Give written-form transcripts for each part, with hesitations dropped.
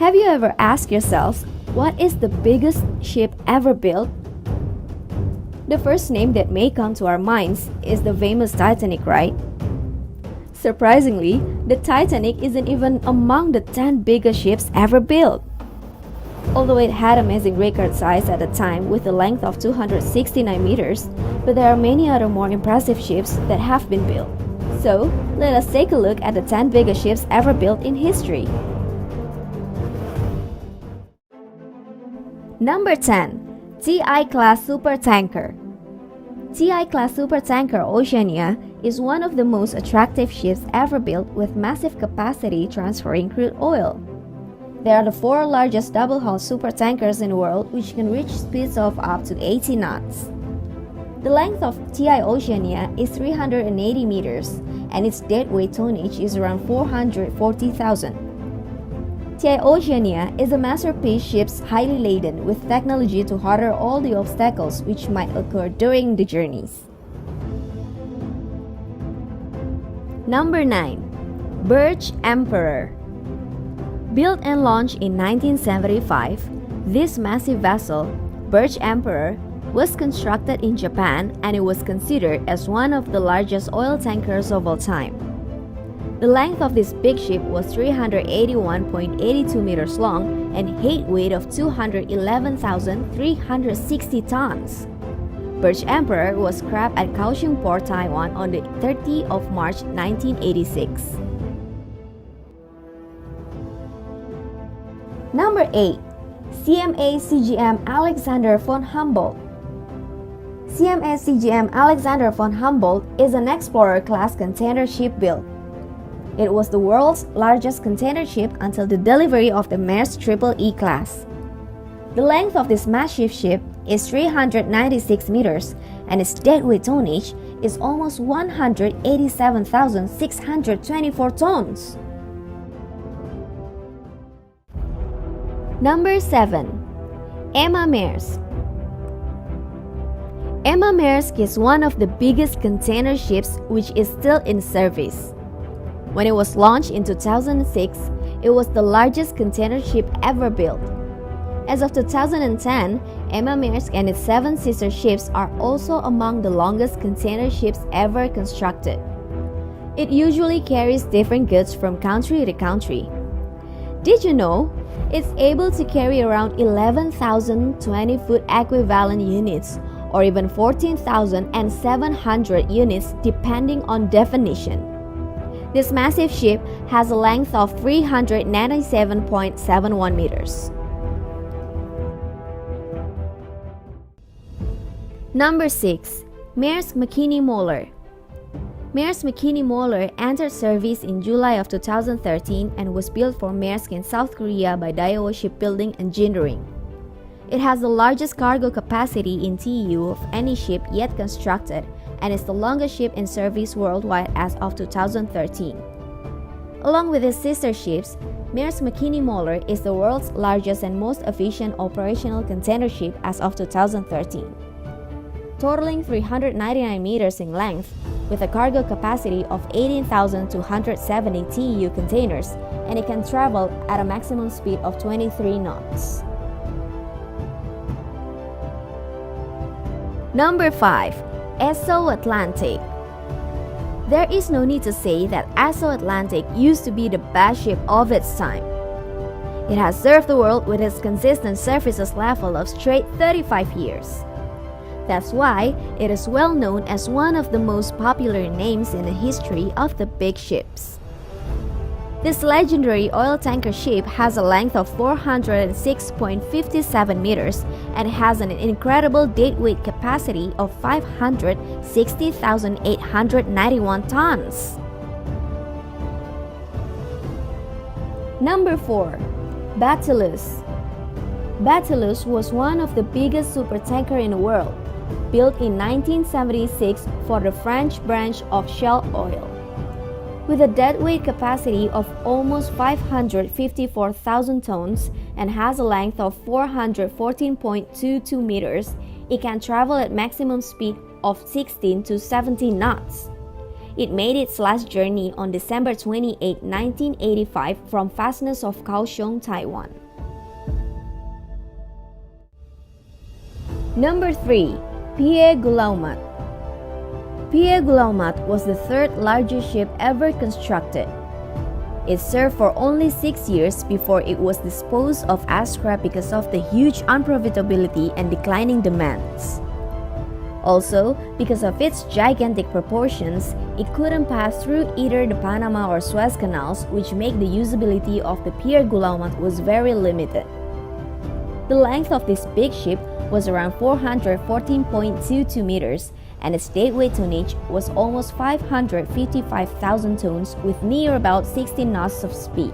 Have you ever asked yourselves, what is the biggest ship ever built? The first name that may come to our minds is the famous Titanic, right? Surprisingly, the Titanic isn't even among the 10 biggest ships ever built. Although it had amazing record size at the time with a length of 269 meters, but there are many other more impressive ships that have been built. So, let us take a look at the 10 biggest ships ever built in history. Number 10. TI-class supertanker. TI-class supertanker Oceania is one of the most attractive ships ever built with massive capacity transferring crude oil. They are the 4 largest double-hull supertankers in the world which can reach speeds of up to 80 knots. The length of TI Oceania is 380 meters and its deadweight tonnage is around 440,000. TI Oceania is a masterpiece ship highly laden with technology to harder all the obstacles which might occur during the journeys. Number 9. Birch Emperor. Built and launched in 1975, this massive vessel, Birch Emperor, was constructed in Japan and it was considered as one of the largest oil tankers of all time. The length of this big ship was 381.82 meters long and weight of 211,360 tons. Birch Emperor was scrapped at Kaohsiung Port, Taiwan on the 30th of March 1986. Number 8. CMA CGM Alexander von Humboldt. CMA CGM Alexander von Humboldt is an explorer-class container ship built. It was the world's largest container ship until the delivery of the Maersk Triple E class. The length of this massive ship is 396 meters and its deadweight tonnage is almost 187,624 tons. Number 7. Emma Maersk. Emma Maersk is one of the biggest container ships which is still in service. When it was launched in 2006, it was the largest container ship ever built. As of 2010, Emma Maersk and its 7 sister ships are also among the longest container ships ever constructed. It usually carries different goods from country to country. Did you know it's able to carry around 11,000 20-foot equivalent units or even 14,700 units depending on definition. This massive ship has a length of 397.71 meters. Number 6. Maersk Mc-Kinney Møller. Maersk Mc-Kinney Møller entered service in July of 2013 and was built for Maersk in South Korea by Daewoo Shipbuilding Engineering. It has the largest cargo capacity in TEU of any ship yet constructed and is the longest ship in service worldwide as of 2013. Along with its sister ships, Maersk Mc-Kinney Møller is the world's largest and most efficient operational container ship as of 2013. Totaling 399 meters in length, with a cargo capacity of 18,270 TEU containers, and it can travel at a maximum speed of 23 knots. Number 5. Esso Atlantic. There is no need to say that Esso Atlantic used to be the best ship of its time. It has served the world with its consistent services level of straight 35 years. That's why it is well known as one of the most popular names in the history of the big ships. This legendary oil tanker ship has a length of 406.57 meters and has an incredible deadweight capacity of 560,891 tons. Number 4. Batilus. Batilus was one of the biggest supertanker in the world, built in 1976 for the French branch of Shell Oil. With a deadweight capacity of almost 554,000 tons and has a length of 414.22 meters, it can travel at maximum speed of 16 to 17 knots. It made its last journey on December 28, 1985 from fastness of Kaohsiung, Taiwan. Number 3. Pierre Guillaumat. Pierre Guillaumat was the third largest ship ever constructed. It served for only 6 years before it was disposed of as scrap because of the huge unprofitability and declining demands. Also, because of its gigantic proportions, it couldn't pass through either the Panama or Suez canals, which make the usability of the Pierre Guillaumat was very limited. The length of this big ship was around 414.22 meters, and its deadweight tonnage was almost 555,000 tons with near about 16 knots of speed.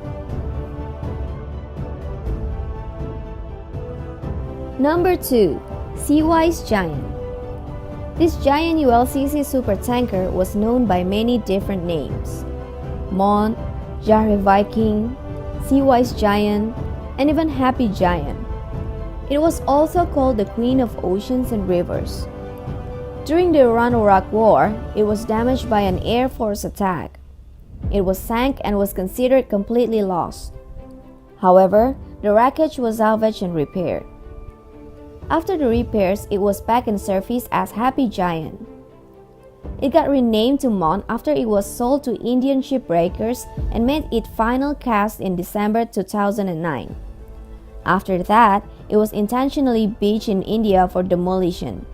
Number 2. Seawise Giant. This giant ULCC supertanker was known by many different names: Mont, Jahre Viking, Seawise Giant, and even Happy Giant. It was also called the Queen of Oceans and Rivers. During the Iran-Iraq War, it was damaged by an Air Force attack. It was sank and was considered completely lost. However, the wreckage was salvaged and repaired. After the repairs, it was back in service as Happy Giant. It got renamed to Mont after it was sold to Indian shipbreakers and made its final cast in December 2009. After that, it was intentionally beached in India for demolition.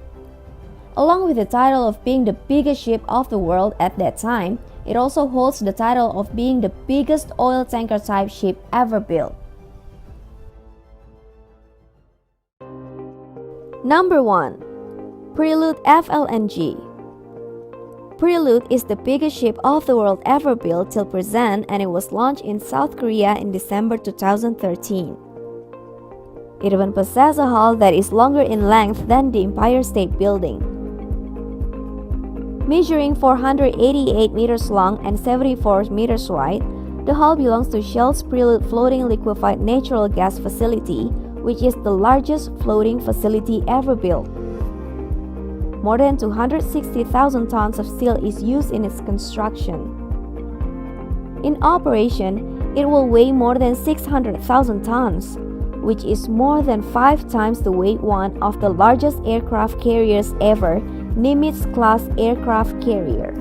Along with the title of being the biggest ship of the world at that time, it also holds the title of being the biggest oil tanker type ship ever built. Number 1. Prelude FLNG. Prelude is the biggest ship of the world ever built till present, and it was launched in South Korea in December 2013. It even possesses a hull that is longer in length than the Empire State Building. Measuring 488 meters long and 74 meters wide, the hull belongs to Shell's Prelude Floating Liquefied Natural Gas Facility, which is the largest floating facility ever built. More than 260,000 tons of steel is used in its construction. In operation, it will weigh more than 600,000 tons, which is more than 5 times the weight one of the largest aircraft carriers ever, Nimitz-class aircraft carrier.